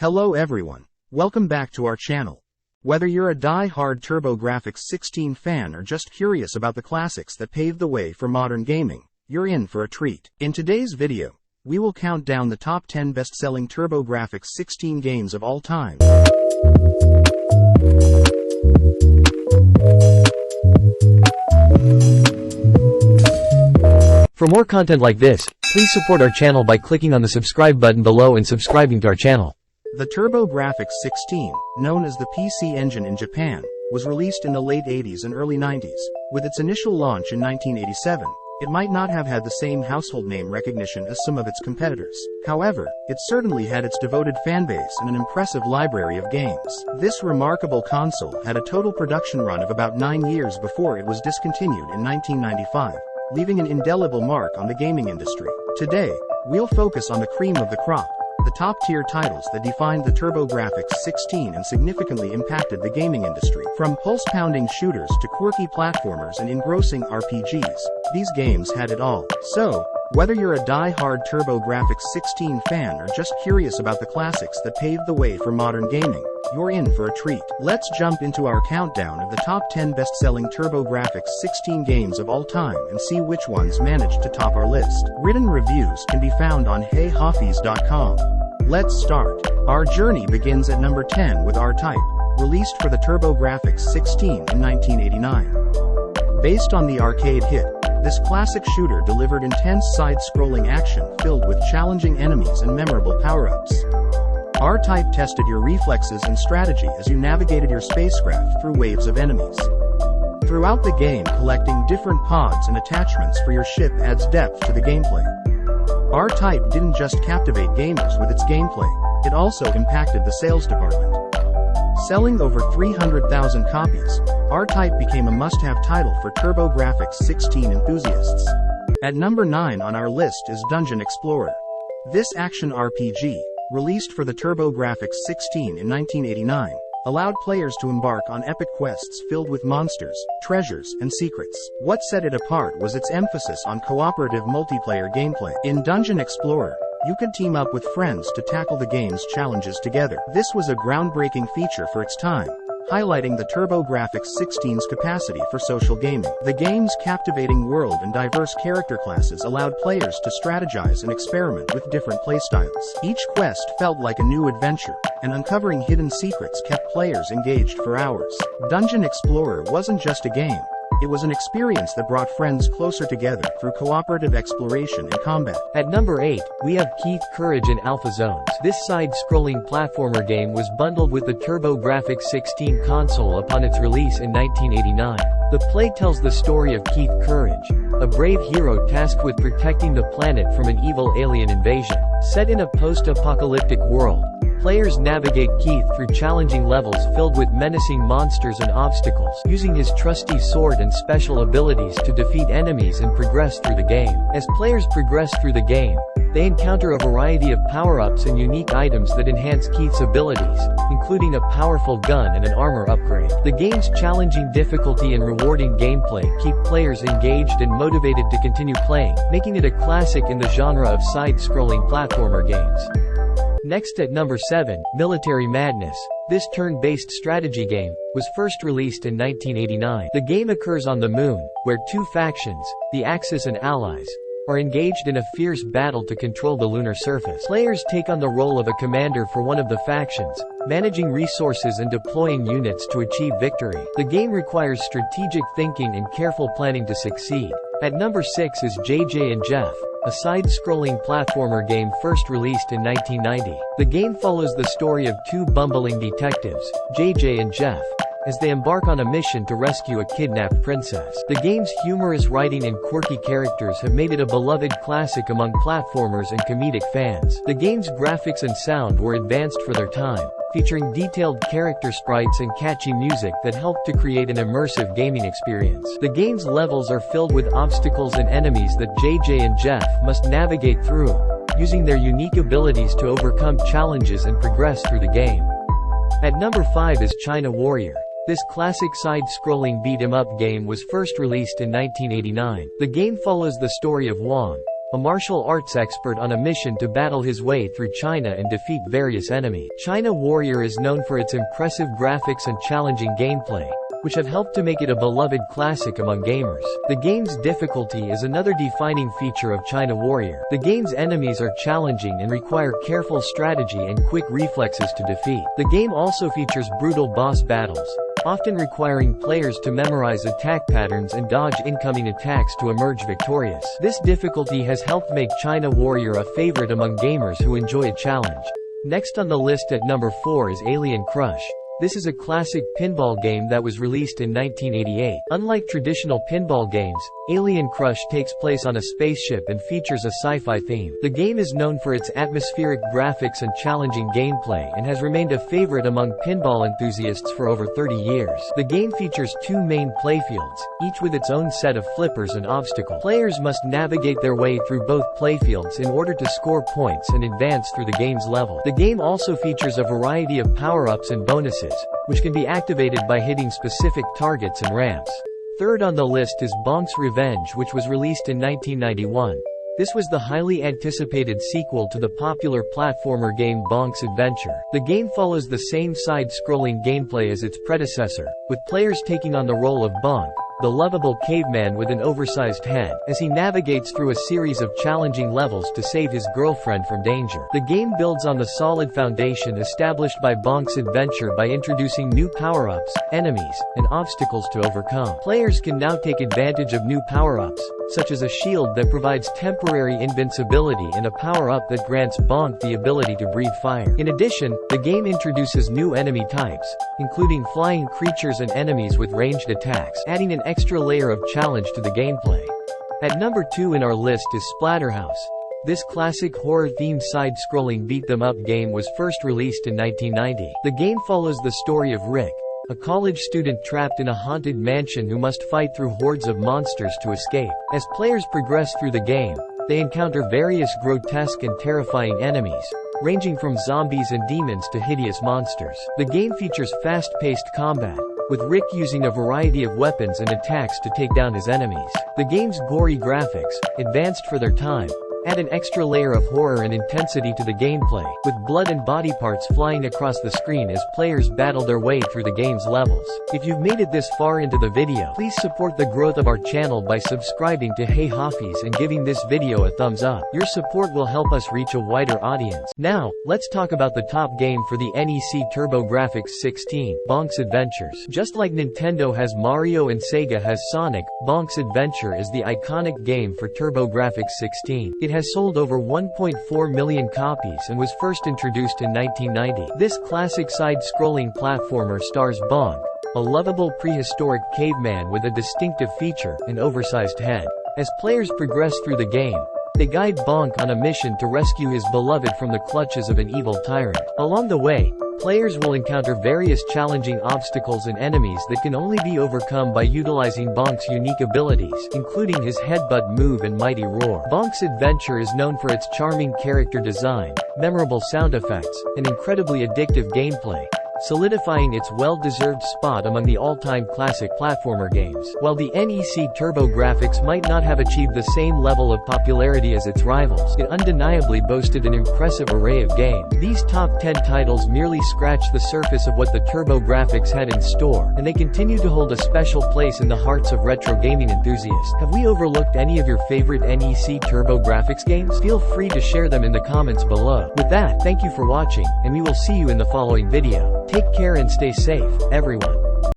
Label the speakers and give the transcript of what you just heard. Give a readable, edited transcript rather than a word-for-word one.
Speaker 1: Hello everyone. Welcome back to our channel. Whether you're a die-hard TurboGrafx-16 fan or just curious about the classics that paved the way for modern gaming, you're in for a treat. In today's video, we will count down the top 10 best-selling TurboGrafx-16 games of all time.
Speaker 2: For more content like this, please support our channel by clicking on the subscribe button below and subscribing to our channel.
Speaker 1: The TurboGrafx-16, known as the PCEngine in Japan, was released in the late 80s and early 90s. With its initial launch in 1987, it might not have had the same household name recognition as some of its competitors. However, it certainly had its devoted fanbase and an impressive library of games. This remarkable console had a total production run of about 9 years before it was discontinued in 1995, leaving an indelible mark on the gaming industry. Today, we'll focus on the cream of the crop, the top-tier titles that defined the TurboGrafx-16 and significantly impacted the gaming industry. From pulse-pounding shooters to quirky platformers and engrossing RPGs, these games had it all. So, whether you're a die-hard TurboGrafx-16 fan or just curious about the classics that paved the way for modern gaming, you're in for a treat. Let's jump into our countdown of the top 10 best-selling TurboGrafx-16 games of all time and see which ones managed to top our list. Written reviews can be found on heyhoffies.com. Let's start. Our journey begins at number 10 with R-Type, released for the TurboGrafx-16 in 1989. Based on the arcade hit, this classic shooter delivered intense side-scrolling action filled with challenging enemies and memorable power-ups. R-Type tested your reflexes and strategy as you navigated your spacecraft through waves of enemies. Throughout the game, collecting different pods and attachments for your ship adds depth to the gameplay. R-Type didn't just captivate gamers with its gameplay, it also impacted the sales department. Selling over 300,000 copies, R-Type became a must-have title for TurboGrafx-16 enthusiasts. At number 9 on our list is Dungeon Explorer. This action RPG, released for the TurboGrafx-16 in 1989, allowed players to embark on epic quests filled with monsters, treasures, and secrets. What set it apart was its emphasis on cooperative multiplayer gameplay. In Dungeon Explorer, you could team up with friends to tackle the game's challenges together. This was a groundbreaking feature for its time, highlighting the TurboGrafx-16's capacity for social gaming. The game's captivating world and diverse character classes allowed players to strategize and experiment with different playstyles. Each quest felt like a new adventure, and uncovering hidden secrets kept players engaged for hours. Dungeon Explorer wasn't just a game, it was an experience that brought friends closer together through cooperative exploration and combat.
Speaker 2: At number 8, we have Keith Courage in Alpha Zones. This side-scrolling platformer game was bundled with the TurboGrafx-16 console upon its release in 1989. The play tells the story of Keith Courage, a brave hero tasked with protecting the planet from an evil alien invasion. Set in a post-apocalyptic world, players navigate Keith through challenging levels filled with menacing monsters and obstacles, using his trusty sword and special abilities to defeat enemies and progress through the game. As players progress through the game, they encounter a variety of power-ups and unique items that enhance Keith's abilities, including a powerful gun and an armor upgrade. The game's challenging difficulty and rewarding gameplay keep players engaged and motivated to continue playing, making it a classic in the genre of side-scrolling platformer games. Next at number 7, Military Madness. This turn-based strategy game was first released in 1989. The game occurs on the Moon, where two factions, the Axis and Allies, are engaged in a fierce battle to control the lunar surface. Players take on the role of a commander for one of the factions, managing resources and deploying units to achieve victory. The game requires strategic thinking and careful planning to succeed. At number 6 is JJ and Jeff, a side-scrolling platformer game first released in 1990. The game follows the story of two bumbling detectives, JJ and Jeff, as they embark on a mission to rescue a kidnapped princess. The game's humorous writing and quirky characters have made it a beloved classic among platformers and comedic fans. The game's graphics and sound were advanced for their time, featuring detailed character sprites and catchy music that helped to create an immersive gaming experience. The game's levels are filled with obstacles and enemies that JJ and Jeff must navigate through, using their unique abilities to overcome challenges and progress through the game. At number 5 is China Warrior. This classic side-scrolling beat-em-up game was first released in 1989. The game follows the story of Wang, a martial arts expert on a mission to battle his way through China and defeat various enemies. China Warrior is known for its impressive graphics and challenging gameplay, which have helped to make it a beloved classic among gamers. The game's difficulty is another defining feature of China Warrior. The game's enemies are challenging and require careful strategy and quick reflexes to defeat. The game also features brutal boss battles, often requiring players to memorize attack patterns and dodge incoming attacks to emerge victorious. This difficulty has helped make China Warrior a favorite among gamers who enjoy a challenge. Next on the list at number 4 is Alien Crush. This is a classic pinball game that was released in 1988. Unlike traditional pinball games, Alien Crush takes place on a spaceship and features a sci-fi theme. The game is known for its atmospheric graphics and challenging gameplay and has remained a favorite among pinball enthusiasts for over 30 years. The game features 2 main playfields, each with its own set of flippers and obstacles. Players must navigate their way through both playfields in order to score points and advance through the game's level. The game also features a variety of power-ups and bonuses, which can be activated by hitting specific targets and ramps. Third on the list is Bonk's Revenge, which was released in 1991. This was the highly anticipated sequel to the popular platformer game Bonk's Adventure. The game follows the same side-scrolling gameplay as its predecessor, with players taking on the role of Bonk, the lovable caveman with an oversized head, as he navigates through a series of challenging levels to save his girlfriend from danger. The game builds on the solid foundation established by Bonk's Adventure by introducing new power-ups, enemies, and obstacles to overcome. Players can now take advantage of new power-ups, such as a shield that provides temporary invincibility and a power-up that grants Bonk the ability to breathe fire. In addition, the game introduces new enemy types, including flying creatures and enemies with ranged attacks, adding an extra layer of challenge to the gameplay. At number 2 in our list is Splatterhouse. This classic horror-themed side-scrolling beat-them-up game was first released in 1990. The game follows the story of Rick, a college student trapped in a haunted mansion who must fight through hordes of monsters to escape. As players progress through the game, they encounter various grotesque and terrifying enemies, ranging from zombies and demons to hideous monsters. The game features fast-paced combat, with Rick using a variety of weapons and attacks to take down his enemies. The game's gory graphics, advanced for their time, add an extra layer of horror and intensity to the gameplay, with blood and body parts flying across the screen as players battle their way through the game's levels. If you've made it this far into the video, please support the growth of our channel by subscribing to Hey Hoffies and giving this video a thumbs up. Your support will help us reach a wider audience. Now, let's talk about the top game for the NEC TurboGrafx-16, Bonk's Adventures. Just like Nintendo has Mario and Sega has Sonic, Bonk's Adventure is the iconic game for TurboGrafx-16. It has sold over 1.4 million copies and was first introduced in 1990. This classic side-scrolling platformer stars Bonk, a lovable prehistoric caveman with a distinctive feature, an oversized head. As players progress through the game, they guide Bonk on a mission to rescue his beloved from the clutches of an evil tyrant. Along the way, players will encounter various challenging obstacles and enemies that can only be overcome by utilizing Bonk's unique abilities, including his headbutt move and mighty roar. Bonk's Adventure is known for its charming character design, memorable sound effects, and incredibly addictive gameplay, solidifying its well-deserved spot among the all-time classic platformer games. While the NEC TurboGrafx might not have achieved the same level of popularity as its rivals, it undeniably boasted an impressive array of games. These top 10 titles merely scratch the surface of what the TurboGrafx had in store, and they continue to hold a special place in the hearts of retro gaming enthusiasts. Have we overlooked any of your favorite NEC TurboGrafx games? Feel free to share them in the comments below. With that, thank you for watching, and we will see you in the following video. Take care and stay safe, everyone.